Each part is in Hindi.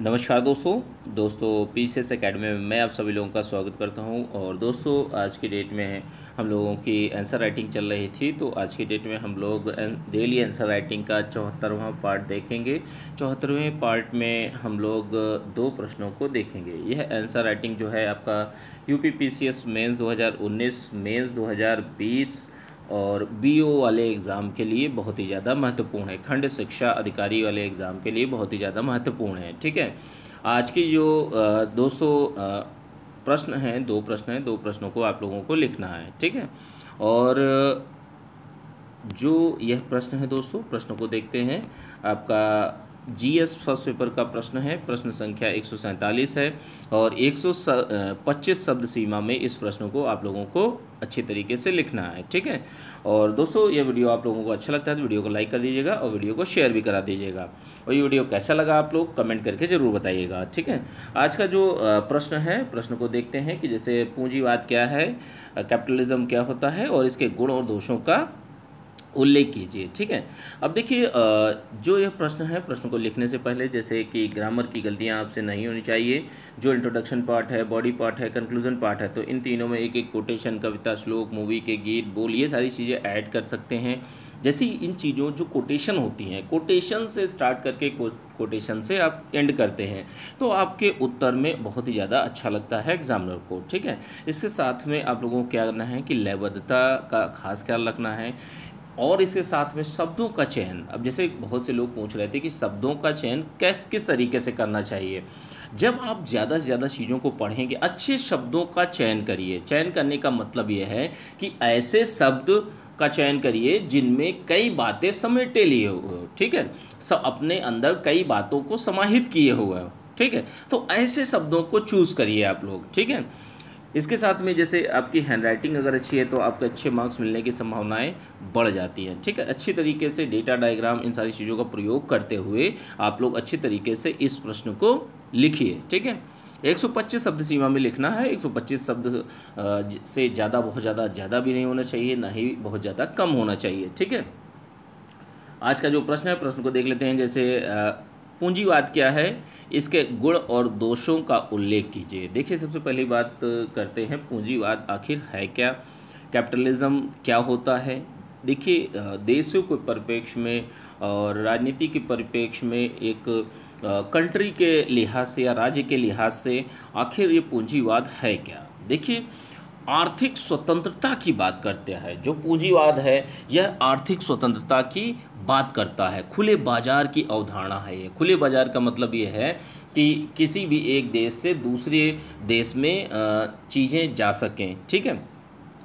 नमस्कार दोस्तों पीसीएस एकेडमी में मैं आप सभी लोगों का स्वागत करता हूं। और दोस्तों आज की डेट में हम लोगों की आंसर राइटिंग चल रही थी, तो आज की डेट में हम लोग डेली आंसर राइटिंग का 74वां पार्ट देखेंगे। 74वें पार्ट में हम लोग दो प्रश्नों को देखेंगे। यह आंसर राइटिंग जो है आपका यूपी पीसीएस मेंस 2019, मेंस 2020 और बीओ वाले एग्ज़ाम के लिए बहुत ही ज़्यादा महत्वपूर्ण है। खंड शिक्षा अधिकारी वाले एग्ज़ाम के लिए बहुत ही ज़्यादा महत्वपूर्ण है। ठीक है, आज की जो दोस्तों प्रश्न हैं, दो प्रश्न हैं, दो प्रश्नों को आप लोगों को लिखना है। ठीक है, और जो यह प्रश्न है दोस्तों, प्रश्न को देखते हैं। आपका जीएस फर्स्ट पेपर का प्रश्न है, प्रश्न संख्या 147 है और 125 शब्द सीमा में इस प्रश्न को आप लोगों को अच्छी तरीके से लिखना है। ठीक है, और दोस्तों यह वीडियो आप लोगों को अच्छा लगता है तो वीडियो को लाइक कर दीजिएगा और वीडियो को शेयर भी करा दीजिएगा। और ये वीडियो कैसा लगा आप लोग कमेंट करके ज़रूर बताइएगा। ठीक है, आज का जो प्रश्न है, प्रश्न को देखते हैं कि जैसे पूंजीवाद क्या है, कैपिटलिज्म क्या होता है और इसके गुण और दोषों का उल्लेख कीजिए। ठीक है, अब देखिए जो यह प्रश्न है, प्रश्न को लिखने से पहले जैसे कि ग्रामर की गलतियां आपसे नहीं होनी चाहिए। जो इंट्रोडक्शन पार्ट है, बॉडी पार्ट है, कंक्लूजन पार्ट है, तो इन तीनों में एक एक कोटेशन, कविता, श्लोक, मूवी के गीत, बोल, ये सारी चीज़ें ऐड कर सकते हैं। जैसे इन चीज़ों जो कोटेशन होती हैं, कोटेशन से स्टार्ट करके कोटेशन से आप एंड करते हैं, तो आपके उत्तर में बहुत ही ज़्यादा अच्छा लगता है एग्जामिनर को। ठीक है, इसके साथ में आप लोगों को क्या करना है कि लयबद्धता का खास ख्याल रखना है और इसके साथ में शब्दों का चयन। अब जैसे बहुत से लोग पूछ रहे थे कि शब्दों का चयन किस तरीके से करना चाहिए। जब आप ज़्यादा से ज़्यादा चीज़ों को पढ़ेंगे, अच्छे शब्दों का चयन करिए। चयन करने का मतलब ये है कि ऐसे शब्द का चयन करिए जिनमें कई बातें समेटे लिए हुए हो। ठीक है, सब अपने अंदर कई बातों को समाहित किए हुए हो। ठीक है, तो ऐसे शब्दों को चूज़ करिए आप लोग। ठीक है, इसके साथ में जैसे आपकी हैंडराइटिंग अगर अच्छी है तो आपके अच्छे मार्क्स मिलने की संभावनाएं बढ़ जाती हैं। ठीक है, अच्छी तरीके से डेटा डायग्राम, इन सारी चीज़ों का प्रयोग करते हुए आप लोग अच्छी तरीके से इस प्रश्न को लिखिए। ठीक है, 125 शब्द सीमा में लिखना है। 125 शब्द से ज़्यादा, बहुत ज़्यादा भी नहीं होना चाहिए, ना ही बहुत ज़्यादा कम होना चाहिए। ठीक है, आज का जो प्रश्न है, प्रश्न को देख लेते हैं। जैसे पूंजीवाद क्या है, इसके गुण और दोषों का उल्लेख कीजिए। देखिए, सबसे पहली बात करते हैं, पूंजीवाद आखिर है क्या, कैपिटलिज्म क्या होता है। देखिए, देशों के परिप्रेक्ष्य में और राजनीति के परिप्रेक्ष्य में, एक कंट्री के लिहाज से या राज्य के लिहाज से आखिर ये पूंजीवाद है क्या। देखिए, आर्थिक स्वतंत्रता की बात करते हैं। जो पूंजीवाद है यह आर्थिक स्वतंत्रता की बात करता है। खुले बाजार की अवधारणा है ये। खुले बाजार का मतलब ये है कि किसी भी एक देश से दूसरे देश में चीज़ें जा सकें। ठीक है,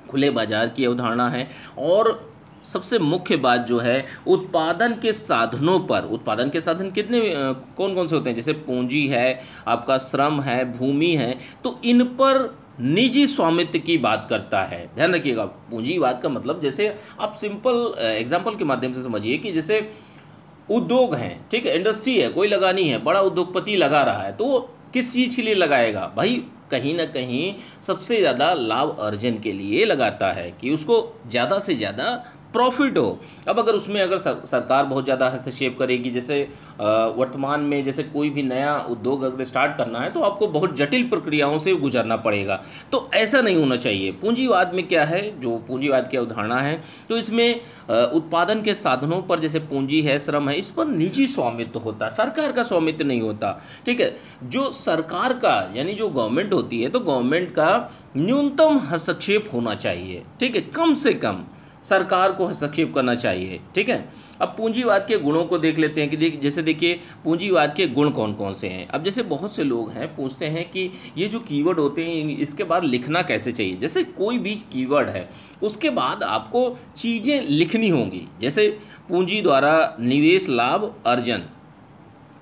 खुले बाजार की अवधारणा है। और सबसे मुख्य बात जो है, उत्पादन के साधनों पर, उत्पादन के साधन कितने कौन कौन से होते हैं, जैसे पूंजी है, आपका श्रम है, भूमि है, तो इन पर निजी स्वामित्व की बात करता है। ध्यान रखिएगा, पूंजीवाद का मतलब, जैसे आप सिंपल एग्जांपल के माध्यम से समझिए कि जैसे उद्योग हैं, ठीक है, इंडस्ट्री है, कोई लगानी है, बड़ा उद्योगपति लगा रहा है, तो वो किस चीज़ के लिए लगाएगा भाई, कहीं ना कहीं सबसे ज़्यादा लाभ अर्जन के लिए लगाता है कि उसको ज़्यादा से ज़्यादा प्रॉफिट हो। अब अगर उसमें अगर सरकार बहुत ज़्यादा हस्तक्षेप करेगी, जैसे वर्तमान में जैसे कोई भी नया उद्योग अगर स्टार्ट करना है तो आपको बहुत जटिल प्रक्रियाओं से गुजरना पड़ेगा, तो ऐसा नहीं होना चाहिए। पूंजीवाद में क्या है, जो पूंजीवाद की अवधारणा है, तो इसमें उत्पादन के साधनों पर, जैसे पूंजी है, श्रम है, इस पर निजी स्वामित्व होता है, सरकार का स्वामित्व नहीं होता। ठीक है, जो सरकार का यानी जो गवर्नमेंट होती है, तो गवर्नमेंट का न्यूनतम हस्तक्षेप होना चाहिए। ठीक है, कम से कम सरकार को हस्तक्षेप करना चाहिए। ठीक है, अब पूंजीवाद के गुणों को देख लेते हैं कि जैसे देखिए, पूंजीवाद के गुण कौन कौन से हैं। अब जैसे बहुत से लोग हैं पूछते हैं कि ये जो कीवर्ड होते हैं इसके बाद लिखना कैसे चाहिए। जैसे कोई भी कीवर्ड है उसके बाद आपको चीज़ें लिखनी होंगी। जैसे पूंजी द्वारा निवेश लाभ अर्जन,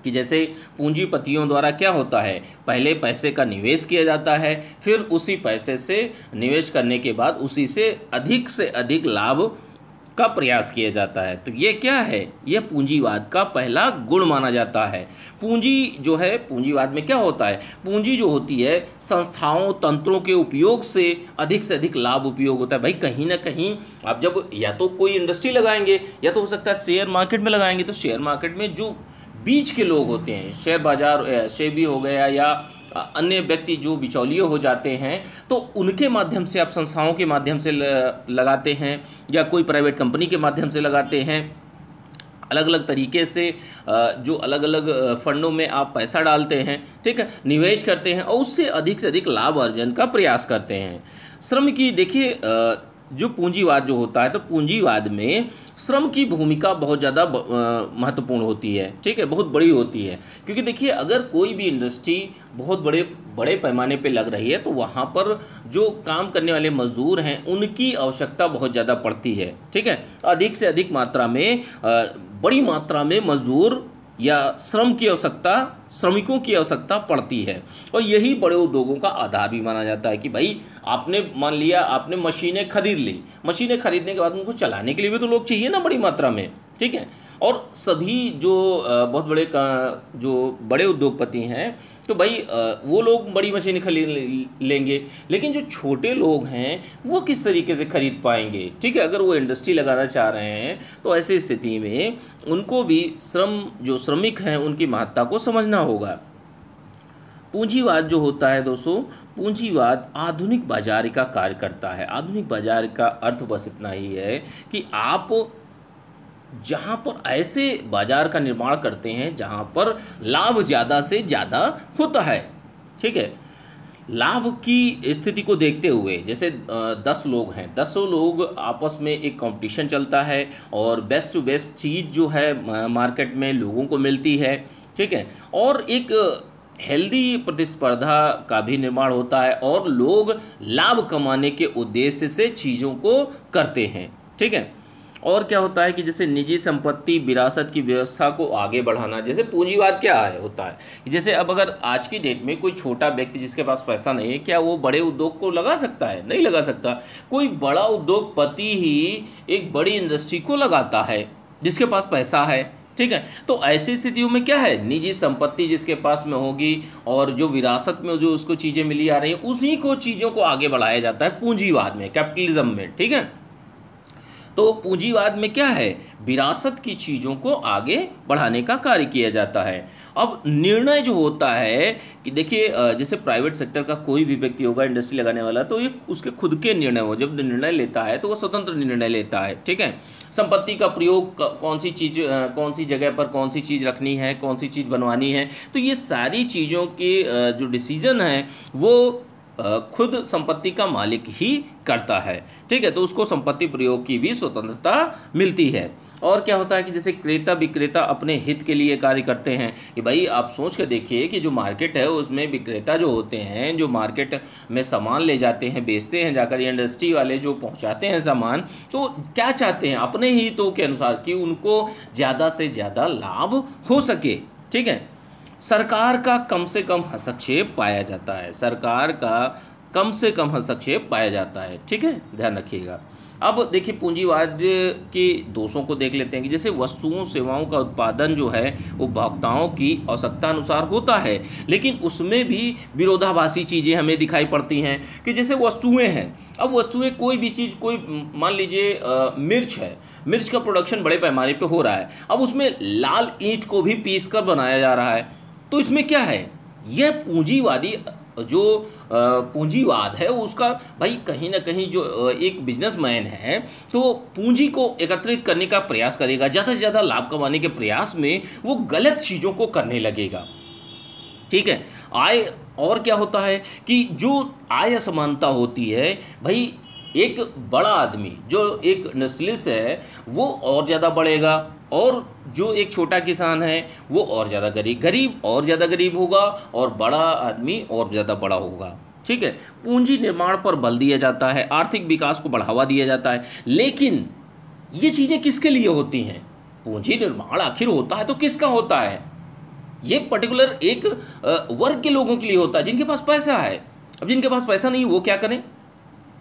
कि जैसे पूंजीपतियों द्वारा क्या होता है, पहले पैसे का निवेश किया जाता है, फिर उसी पैसे से निवेश करने के बाद उसी से अधिक लाभ का प्रयास किया जाता है। तो ये क्या है, यह पूंजीवाद का पहला गुण माना जाता है। पूंजी जो है, पूंजीवाद में क्या होता है, पूंजी जो होती है संस्थाओं, तंत्रों के उपयोग से अधिक लाभ उपयोग होता है। भाई कहीं ना कहीं आप जब या तो कोई इंडस्ट्री लगाएंगे या तो हो सकता है शेयर मार्केट में लगाएंगे, तो शेयर मार्केट में जो बीच के लोग होते हैं, शेयर बाजार सेबी हो गया या अन्य व्यक्ति जो बिचौलिए हो जाते हैं, तो उनके माध्यम से आप संस्थाओं के माध्यम से लगाते हैं या कोई प्राइवेट कंपनी के माध्यम से लगाते हैं, अलग अलग तरीके से जो अलग अलग फंडों में आप पैसा डालते हैं, ठीक है, निवेश करते हैं और उससे अधिक लाभ अर्जन का प्रयास करते हैं। श्रम की देखिए जो पूंजीवाद जो होता है, तो पूंजीवाद में श्रम की भूमिका बहुत ज़्यादा महत्वपूर्ण होती है, ठीक है, बहुत बड़ी होती है। क्योंकि देखिए अगर कोई भी इंडस्ट्री बहुत बड़े पैमाने पे लग रही है तो वहाँ पर जो काम करने वाले मजदूर हैं उनकी आवश्यकता बहुत ज़्यादा पड़ती है, ठीक है, अधिक से अधिक मात्रा में बड़ी मात्रा में मजदूर या श्रमिकों की आवश्यकता पड़ती है। और यही बड़े उद्योगों का आधार भी माना जाता है कि भाई आपने मान लिया आपने मशीनें खरीद ली, मशीनें खरीदने के बाद उनको चलाने के लिए भी तो लोग चाहिए ना बड़ी मात्रा में, ठीक है। और सभी जो बहुत जो बड़े उद्योगपति हैं तो भाई वो लोग बड़ी मशीनें खरीद लेंगे, लेकिन जो छोटे लोग हैं वो किस तरीके से खरीद पाएंगे, ठीक है। अगर वो इंडस्ट्री लगाना चाह रहे हैं तो ऐसी स्थिति में उनको भी जो श्रमिक हैं उनकी महत्ता को समझना होगा। पूंजीवाद जो होता है दोस्तों, पूंजीवाद आधुनिक बाजार का कार्य करता है। आधुनिक बाजार का अर्थ बस इतना ही है कि आप जहाँ पर ऐसे बाजार का निर्माण करते हैं जहाँ पर लाभ ज़्यादा से ज़्यादा होता है, ठीक है। लाभ की स्थिति को देखते हुए जैसे 10 लोग हैं, 10 लोग आपस में एक कंपटीशन चलता है और बेस्ट टू बेस्ट चीज़ जो है मार्केट में लोगों को मिलती है, ठीक है, और एक हेल्दी प्रतिस्पर्धा का भी निर्माण होता है और लोग लाभ कमाने के उद्देश्य से चीज़ों को करते हैं, ठीक है। और क्या होता है कि जैसे निजी संपत्ति विरासत की व्यवस्था को आगे बढ़ाना, जैसे पूंजीवाद क्या है होता है, जैसे अब अगर आज की डेट में कोई छोटा व्यक्ति जिसके पास पैसा नहीं है, क्या वो बड़े उद्योग को लगा सकता है? नहीं लगा सकता। कोई बड़ा उद्योगपति ही एक बड़ी इंडस्ट्री को लगाता है जिसके पास पैसा है, ठीक है। तो ऐसी स्थितियों में क्या है, निजी संपत्ति जिसके पास में होगी और जो विरासत में जो उसको चीज़ें मिली आ रही हैं उसी को चीज़ों को आगे बढ़ाया जाता है पूंजीवाद में, कैपिटलिज्म में, ठीक है। तो पूंजीवाद में क्या है, विरासत की चीज़ों को आगे बढ़ाने का कार्य किया जाता है। अब निर्णय जो होता है कि देखिए जैसे प्राइवेट सेक्टर का कोई भी व्यक्ति होगा इंडस्ट्री लगाने वाला, तो ये उसके खुद के निर्णय हो, जब निर्णय लेता है तो वो स्वतंत्र निर्णय लेता है, ठीक है। संपत्ति का प्रयोग कौन सी जगह पर कौन सी चीज़ रखनी है, कौन सी चीज़ बनवानी है, तो ये सारी चीज़ों के जो डिसीजन है वो खुद संपत्ति का मालिक ही करता है, ठीक है। तो उसको संपत्ति प्रयोग की भी स्वतंत्रता मिलती है। और क्या होता है कि जैसे क्रेता विक्रेता अपने हित के लिए कार्य करते हैं कि भाई आप सोच कर देखिए कि जो मार्केट है उसमें विक्रेता जो होते हैं, जो मार्केट में सामान ले जाते हैं, बेचते हैं जाकर, ये इंडस्ट्री वाले जो पहुंचाते हैं सामान, तो क्या चाहते हैं अपने हितों के अनुसार कि उनको ज़्यादा से ज़्यादा लाभ हो सके, ठीक है। सरकार का कम से कम हस्तक्षेप पाया जाता है, सरकार का कम से कम हस्तक्षेप पाया जाता है, ठीक है, ध्यान रखिएगा। अब देखिए पूंजीवाद के दोषों को देख लेते हैं कि जैसे वस्तुओं सेवाओं का उत्पादन जो है वो उपभोक्ताओं की आवश्यकता अनुसार होता है, लेकिन उसमें भी विरोधाभासी चीज़ें हमें दिखाई पड़ती हैं कि जैसे वस्तुएं हैं, अब वस्तुएं कोई भी चीज़, कोई मान लीजिए मिर्च है, मिर्च का प्रोडक्शन बड़े पैमाने पे हो रहा है, अब उसमें लाल ईंट को भी पीस कर बनाया जा रहा है, तो इसमें क्या है, यह पूंजीवादी जो पूंजीवाद है उसका भाई कहीं ना कहीं जो एक बिजनेसमैन है तो पूंजी को एकत्रित करने का प्रयास करेगा, ज़्यादा से ज़्यादा लाभ कमाने के प्रयास में वो गलत चीज़ों को करने लगेगा, ठीक है। आय, और क्या होता है कि जो आय असमानता होती है भाई, एक बड़ा आदमी जो एक इंडस्ट्रियलिस्ट है वो और ज़्यादा बढ़ेगा और जो एक छोटा किसान है वो और ज़्यादा गरीब और ज़्यादा गरीब होगा और बड़ा आदमी और ज़्यादा बड़ा होगा, ठीक है। पूंजी निर्माण पर बल दिया जाता है, आर्थिक विकास को बढ़ावा दिया जाता है, लेकिन ये चीज़ें किसके लिए होती हैं? पूंजी निर्माण आखिर होता है तो किसका होता है? ये पर्टिकुलर एक वर्ग के लोगों के लिए होता है जिनके पास पैसा है। अब जिनके पास पैसा नहीं वो क्या करें,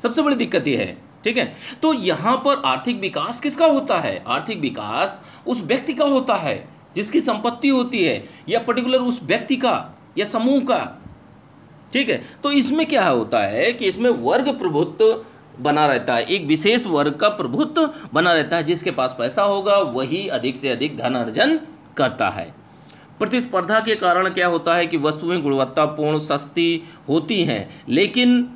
सबसे बड़ी दिक्कत ये है, ठीक है। तो यहां पर आर्थिक विकास किसका होता है? आर्थिक विकास उस व्यक्ति का होता है जिसकी संपत्ति होती है, या पर्टिकुलर उस व्यक्ति का या समूह का, ठीक है। तो इसमें क्या होता है कि इसमें वर्ग प्रभुत्व बना रहता है, एक विशेष वर्ग का प्रभुत्व बना रहता है, जिसके पास पैसा होगा वही अधिक से अधिक धन अर्जन करता है। प्रतिस्पर्धा के कारण क्या होता है कि वस्तुएं गुणवत्तापूर्ण सस्ती होती हैं, लेकिन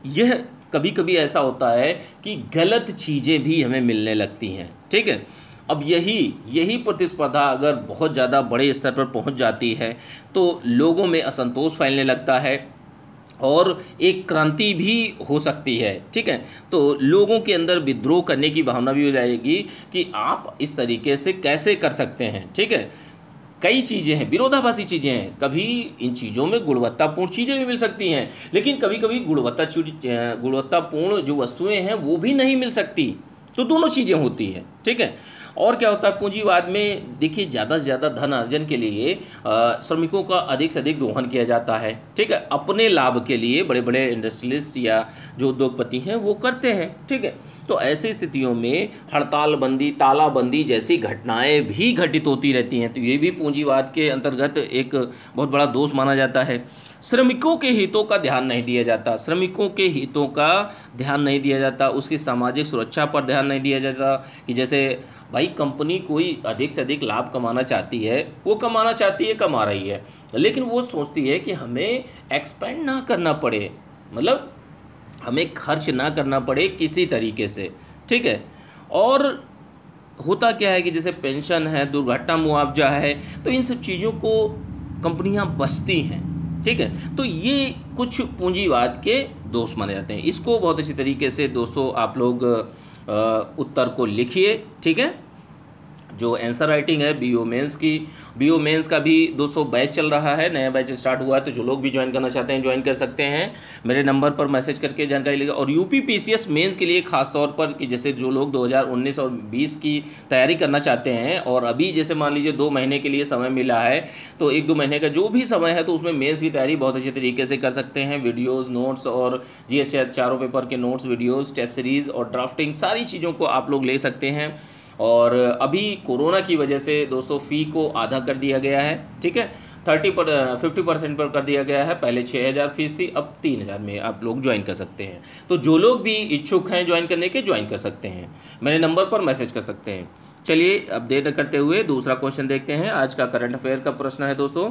यह कभी कभी ऐसा होता है कि गलत चीज़ें भी हमें मिलने लगती हैं। ठीक है, अब यही प्रतिस्पर्धा अगर बहुत ज़्यादा बड़े स्तर पर पहुंच जाती है तो लोगों में असंतोष फैलने लगता है और एक क्रांति भी हो सकती है। ठीक है, तो लोगों के अंदर विद्रोह करने की भावना भी हो जाएगी कि आप इस तरीके से कैसे कर सकते हैं। ठीक है, कई चीज़ें हैं, विरोधाभासी चीज़ें हैं, कभी इन चीज़ों में गुणवत्तापूर्ण चीज़ें भी मिल सकती हैं, लेकिन कभी कभी गुणवत्तापूर्ण जो वस्तुएं हैं वो भी नहीं मिल सकती, तो दोनों चीज़ें होती हैं। ठीक है, और क्या होता है पूंजीवाद में, देखिए ज़्यादा से ज़्यादा धन अर्जन के लिए श्रमिकों का अधिक से अधिक दोहन किया जाता है। ठीक है, अपने लाभ के लिए बड़े बड़े इंडस्ट्रियलिस्ट या जो उद्योगपति हैं वो करते हैं। ठीक है, तो ऐसी स्थितियों में हड़ताल बंदी, तालाबंदी जैसी घटनाएं भी घटित होती रहती हैं, तो ये भी पूंजीवाद के अंतर्गत एक बहुत बड़ा दोष माना जाता है। श्रमिकों के हितों का ध्यान नहीं दिया जाता, श्रमिकों के हितों का ध्यान नहीं दिया जाता, उसकी सामाजिक सुरक्षा पर ध्यान नहीं दिया जाता कि जैसे भाई कंपनी कोई अधिक से अधिक लाभ कमाना चाहती है, वो कमाना चाहती है, कमा रही है, लेकिन वो सोचती है कि हमें एक्सपेंड ना करना पड़े, मतलब हमें खर्च ना करना पड़े किसी तरीके से। ठीक है, और होता क्या है कि जैसे पेंशन है, दुर्घटना मुआवजा है, तो इन सब चीज़ों को कंपनियां बचती हैं। ठीक है, तो ये कुछ पूंजीवाद के दोष माने जाते हैं। इसको बहुत अच्छी तरीके से दोस्तों आप लोग उत्तर को लिखिए। ठीक है, जो आंसर राइटिंग है बीओ मेंस का भी दोस्तों बैच चल रहा है, नया बैच स्टार्ट हुआ है, तो जो लोग भी ज्वाइन करना चाहते हैं ज्वाइन कर सकते हैं, मेरे नंबर पर मैसेज करके जानकारी लेगा। और यूपी पीसीएस मेंस के लिए खास तौर पर कि जैसे जो लोग 2019 और 20 की तैयारी करना चाहते हैं और अभी जैसे मान लीजिए 2 महीने के लिए समय मिला है, तो 1-2 महीने का जो भी समय है तो उसमें मेंस की तैयारी बहुत अच्छे तरीके से कर सकते हैं। वीडियोज़, नोट्स और जीएस चारों पेपर के नोट्स, वीडियोज़, टेस्ट सीरीज़ और ड्राफ्टिंग, सारी चीज़ों को आप लोग ले सकते हैं। और अभी कोरोना की वजह से दोस्तों फ़ी को आधा कर दिया गया है। ठीक है, 50% पर कर दिया गया है। पहले 6000 फीस थी, अब 3000 में आप लोग ज्वाइन कर सकते हैं। तो जो लोग भी इच्छुक हैं ज्वाइन करने के, ज्वाइन कर सकते हैं, मेरे नंबर पर मैसेज कर सकते हैं। चलिए अब देर न करते हुए दूसरा क्वेश्चन देखते हैं। आज का करंट अफेयर का प्रश्न है दोस्तों,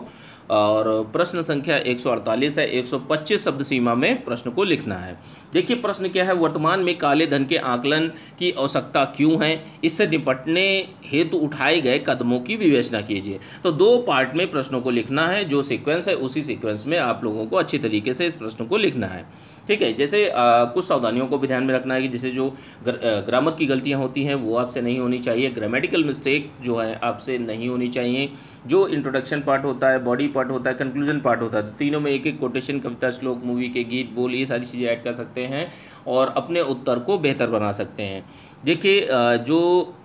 और प्रश्न संख्या 148 है। 125 शब्द सीमा में प्रश्न को लिखना है। देखिए प्रश्न क्या है, वर्तमान में काले धन के आकलन की आवश्यकता क्यों है, इससे निपटने हेतु उठाए गए कदमों की विवेचना कीजिए। तो 2 पार्ट में प्रश्नों को लिखना है, जो सीक्वेंस है उसी सीक्वेंस में आप लोगों को अच्छी तरीके से इस प्रश्न को लिखना है। ठीक है, जैसे कुछ सावधानियों को भी ध्यान में रखना है कि जैसे जो ग्रामर की गलतियां होती हैं वो आपसे नहीं होनी चाहिए, ग्रामेटिकल मिस्टेक जो है आपसे नहीं होनी चाहिए। जो इंट्रोडक्शन पार्ट होता है, बॉडी पार्ट होता है, कंक्लूजन पार्ट होता है, तो तीनों में एक एक कोटेशन, कविता, श्लोक, मूवी के गीत, बोल, ये सारी चीज़ें ऐड कर सकते हैं और अपने उत्तर को बेहतर बना सकते हैं। देखिए जो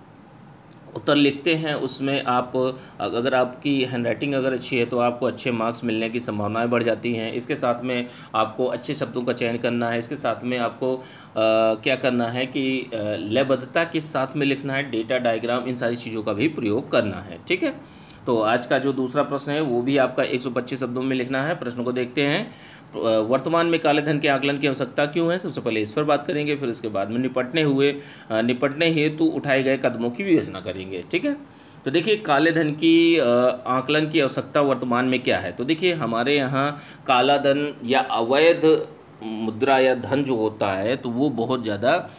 उत्तर लिखते हैं उसमें आप अगर आपकी हैंडराइटिंग अगर अच्छी है तो आपको अच्छे मार्क्स मिलने की संभावनाएं बढ़ जाती हैं। इसके साथ में आपको अच्छे शब्दों का चयन करना है। इसके साथ में आपको क्या करना है कि लयबद्धता के साथ में लिखना है, डेटा, डायग्राम, इन सारी चीज़ों का भी प्रयोग करना है। ठीक है, तो आज का जो दूसरा प्रश्न है वो भी आपका 125 शब्दों में लिखना है। प्रश्न को देखते हैं। वर्तमान में काले धन के आकलन की आवश्यकता क्यों है, सबसे पहले इस पर बात करेंगे, फिर इसके बाद में निपटने हेतु उठाए गए कदमों की विवेचना करेंगे। ठीक है, तो देखिए काले धन की आकलन की आवश्यकता वर्तमान में क्या है। तो देखिए हमारे यहाँ काला धन या अवैध मुद्रा या धन जो होता है तो वो बहुत ज़्यादा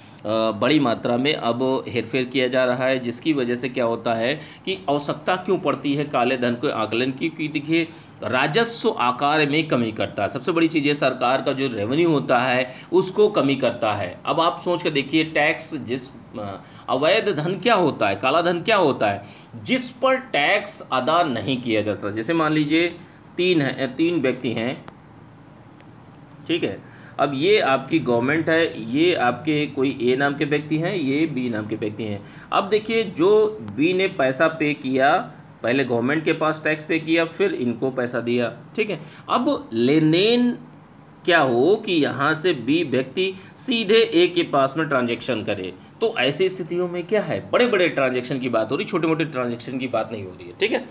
बड़ी मात्रा में अब हेरफेर किया जा रहा है, जिसकी वजह से क्या होता है कि आवश्यकता क्यों पड़ती है काले धन के आकलन की, क्योंकि देखिए राजस्व आकार में कमी करता है। सबसे बड़ी चीज़ है सरकार का जो रेवेन्यू होता है उसको कमी करता है। अब आप सोच कर देखिए टैक्स, जिस अवैध धन क्या होता है, काला धन क्या होता है, जिस पर टैक्स अदा नहीं किया जाता। जैसे मान लीजिए 3 व्यक्ति हैं, ठीक है, अब ये आपकी गवर्नमेंट है, ये आपके कोई ए नाम के व्यक्ति हैं, ये बी नाम के व्यक्ति हैं। अब देखिए जो बी ने पैसा पे किया, पहले गवर्नमेंट के पास टैक्स पे किया, फिर इनको पैसा दिया। ठीक है, अब लेन देन क्या हो कि यहाँ से बी व्यक्ति सीधे ए के पास में ट्रांजैक्शन करे, तो ऐसी स्थितियों में क्या है, बड़े बड़े ट्रांजैक्शन की बात हो रही, छोटे मोटे ट्रांजैक्शन की बात नहीं हो रही है। ठीक है,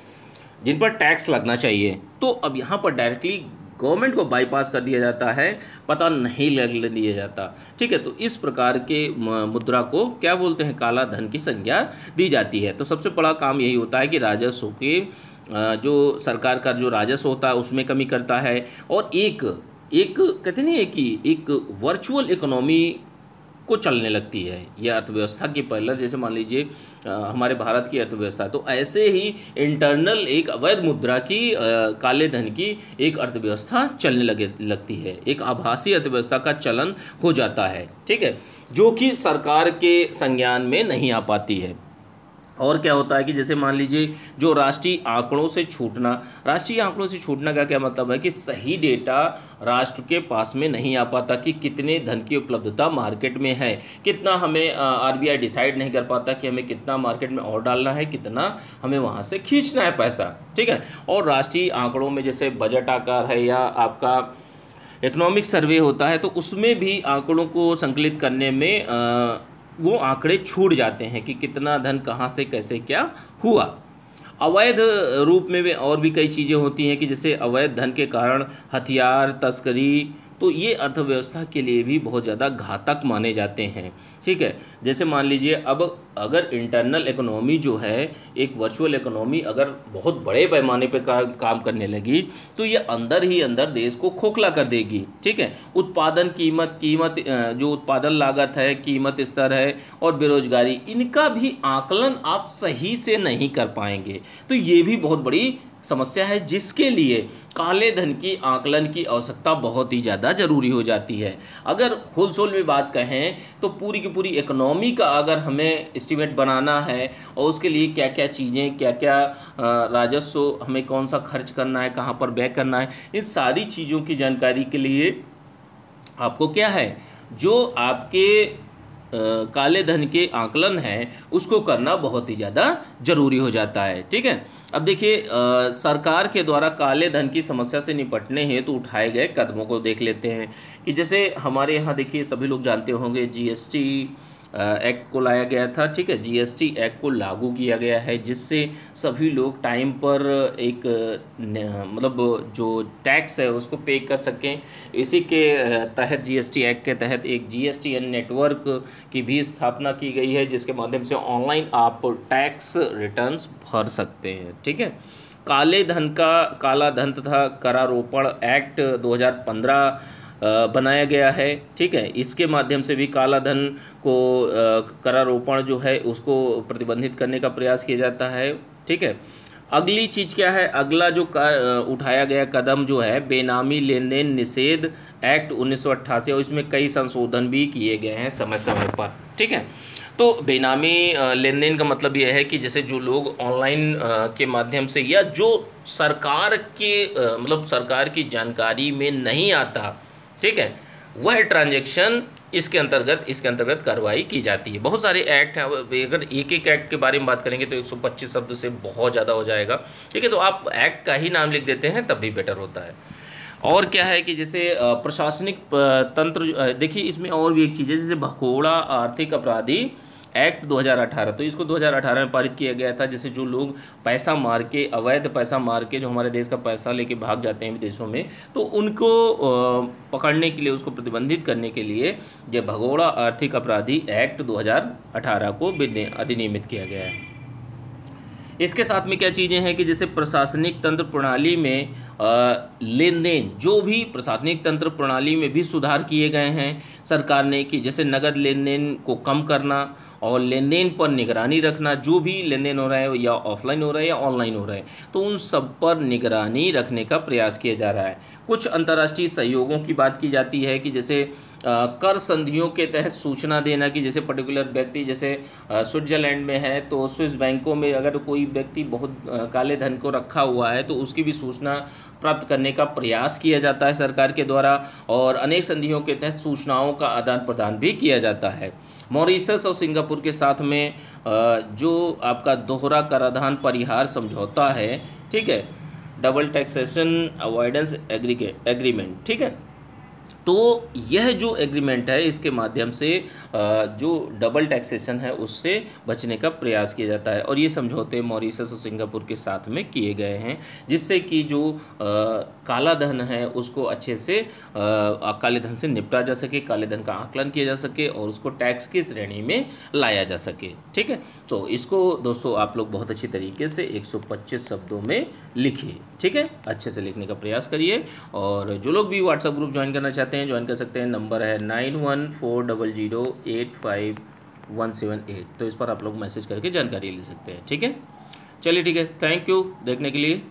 जिन पर टैक्स लगना चाहिए, तो अब यहाँ पर डायरेक्टली गवर्नमेंट को बाईपास कर दिया जाता है, पता नहीं लगने दिया जाता। ठीक है, तो इस प्रकार के मुद्रा को क्या बोलते हैं, काला धन की संज्ञा दी जाती है। तो सबसे बड़ा काम यही होता है कि राजस्व के जो सरकार का जो राजस्व होता है उसमें कमी करता है, और एक एक कहते नहीं है कि एक वर्चुअल इकोनॉमी को चलने लगती है यह अर्थव्यवस्था की पहले। जैसे मान लीजिए हमारे भारत की अर्थव्यवस्था, तो ऐसे ही इंटरनल एक अवैध मुद्रा की काले धन की एक अर्थव्यवस्था चलने लगती है, एक आभासी अर्थव्यवस्था का चलन हो जाता है, ठीक है, जो कि सरकार के संज्ञान में नहीं आ पाती है। और क्या होता है कि जैसे मान लीजिए जो राष्ट्रीय आंकड़ों से छूटना का क्या मतलब है कि सही डेटा राष्ट्र के पास में नहीं आ पाता कि कितने धन की उपलब्धता मार्केट में है, कितना हमें आरबीआई डिसाइड नहीं कर पाता कि हमें कितना मार्केट में और डालना है, कितना हमें वहाँ से खींचना है पैसा, ठीक है। और राष्ट्रीय आंकड़ों में जैसे बजट आकार है या आपका इकोनॉमिक सर्वे होता है, तो उसमें भी आंकड़ों को संकलित करने में वो आंकड़े छूट जाते हैं कि कितना धन कहाँ से कैसे क्या हुआ। अवैध रूप में भी और भी कई चीज़ें होती हैं कि जैसे अवैध धन के कारण हथियार तस्करी, तो ये अर्थव्यवस्था के लिए भी बहुत ज़्यादा घातक माने जाते हैं, ठीक है। जैसे मान लीजिए अब अगर इंटरनल इकोनॉमी जो है, एक वर्चुअल इकोनॉमी अगर बहुत बड़े पैमाने पे काम करने लगी, तो ये अंदर ही अंदर देश को खोखला कर देगी, ठीक है। उत्पादन कीमत जो उत्पादन लागत है, कीमत स्तर है और बेरोजगारी, इनका भी आकलन आप सही से नहीं कर पाएंगे। तो ये भी बहुत बड़ी समस्या है, जिसके लिए काले धन की आकलन की आवश्यकता बहुत ही ज़्यादा ज़रूरी हो जाती है। अगर होलसेल में बात कहें तो पूरी की पूरी इकोनॉमी का अगर हमें एस्टीमेट बनाना है और उसके लिए क्या क्या चीज़ें, क्या क्या राजस्व हमें कौन सा खर्च करना है, कहाँ पर व्यय करना है, इन सारी चीज़ों की जानकारी के लिए आपको क्या है, जो आपके काले धन के आकलन है उसको करना बहुत ही ज़्यादा ज़रूरी हो जाता है, ठीक है। अब देखिए सरकार के द्वारा काले धन की समस्या से निपटने हेतु उठाए गए कदमों को देख लेते हैं कि जैसे हमारे यहाँ देखिए सभी लोग जानते होंगे जीएसटी एक्ट को लाया गया था, ठीक है। जीएसटी एक्ट को लागू किया गया है, जिससे सभी लोग टाइम पर एक मतलब जो टैक्स है उसको पे कर सकें। इसी के तहत जीएसटी एक्ट के तहत एक जीएसटीएन नेटवर्क की भी स्थापना की गई है, जिसके माध्यम से ऑनलाइन आप टैक्स रिटर्न्स भर सकते हैं, ठीक है। काला धन तथा करारोपण एक्ट 2015 बनाया गया है, ठीक है। इसके माध्यम से भी काला धन को करारोपण जो है उसको प्रतिबंधित करने का प्रयास किया जाता है, ठीक है। अगली चीज़ क्या है, अगला जो उठाया गया कदम जो है बेनामी लेन देन निषेध एक्ट 1988, और इसमें कई संशोधन भी किए गए हैं समय समय पर, ठीक है। तो बेनामी लेन देन का मतलब यह है कि जैसे जो लोग ऑनलाइन के माध्यम से या जो सरकार के मतलब सरकार की जानकारी में नहीं आता, ठीक है, वह ट्रांजैक्शन इसके अंतर्गत कार्रवाई की जाती है। बहुत सारे एक्ट हैं, अगर एक एक एक्ट के बारे में बात करेंगे तो 125 शब्द से बहुत ज़्यादा हो जाएगा, ठीक है। तो आप एक्ट का ही नाम लिख देते हैं तब भी बेटर होता है। और क्या है कि जैसे प्रशासनिक तंत्र, देखिए इसमें और भी एक चीज़ है, जैसे भगोड़ा आर्थिक अपराधी एक्ट 2018, तो इसको 2018 में पारित किया गया था। जैसे जो लोग पैसा मार के, अवैध पैसा मार के जो हमारे देश का पैसा लेके भाग जाते हैं विदेशों में, तो उनको पकड़ने के लिए, उसको प्रतिबंधित करने के लिए ये भगोड़ा आर्थिक अपराधी एक्ट 2018 को अधिनियमित किया गया है। इसके साथ में क्या चीज़ें हैं कि जैसे प्रशासनिक तंत्र प्रणाली में लेन देन, जो भी प्रशासनिक तंत्र प्रणाली में भी सुधार किए गए हैं सरकार ने, कि जैसे नगद लेन देन को कम करना और लेन देन पर निगरानी रखना, जो भी लेन देन हो रहा है या ऑफलाइन हो रहा है या ऑनलाइन हो रहा है, तो उन सब पर निगरानी रखने का प्रयास किया जा रहा है। कुछ अंतर्राष्ट्रीय सहयोगों की बात की जाती है कि जैसे कर संधियों के तहत सूचना देना, कि जैसे पर्टिकुलर व्यक्ति जैसे स्विट्जरलैंड में है तो स्विस बैंकों में अगर कोई व्यक्ति बहुत काले धन को रखा हुआ है तो उसकी भी सूचना प्राप्त करने का प्रयास किया जाता है सरकार के द्वारा, और अनेक संधियों के तहत सूचनाओं का आदान प्रदान भी किया जाता है। मॉरिशस और सिंगापुर के साथ में जो आपका दोहरा कराधान परिहार समझौता है, ठीक है, डबल टैक्सेशन अवॉइडेंस एग्रीमेंट, ठीक है, तो यह जो एग्रीमेंट है इसके माध्यम से जो डबल टैक्सेशन है उससे बचने का प्रयास किया जाता है, और ये समझौते मॉरिशस और सिंगापुर के साथ में किए गए हैं, जिससे कि जो काला धन है उसको अच्छे से काले धन से निपटा जा सके, काले धन का आकलन किया जा सके और उसको टैक्स की श्रेणी में लाया जा सके। ठीक है, तो इसको दोस्तों आप लोग बहुत अच्छी तरीके से 125 शब्दों में लिखिए। ठीक है, अच्छे से लिखने का प्रयास करिए, और जो लोग भी व्हाट्सएप ग्रुप ज्वाइन करना चाहते हैं ज्वाइन कर सकते हैं। नंबर है 9140085178, तो इस पर आप लोग मैसेज करके जानकारी ले सकते हैं। ठीक है, चलिए ठीक है, थैंक यू देखने के लिए।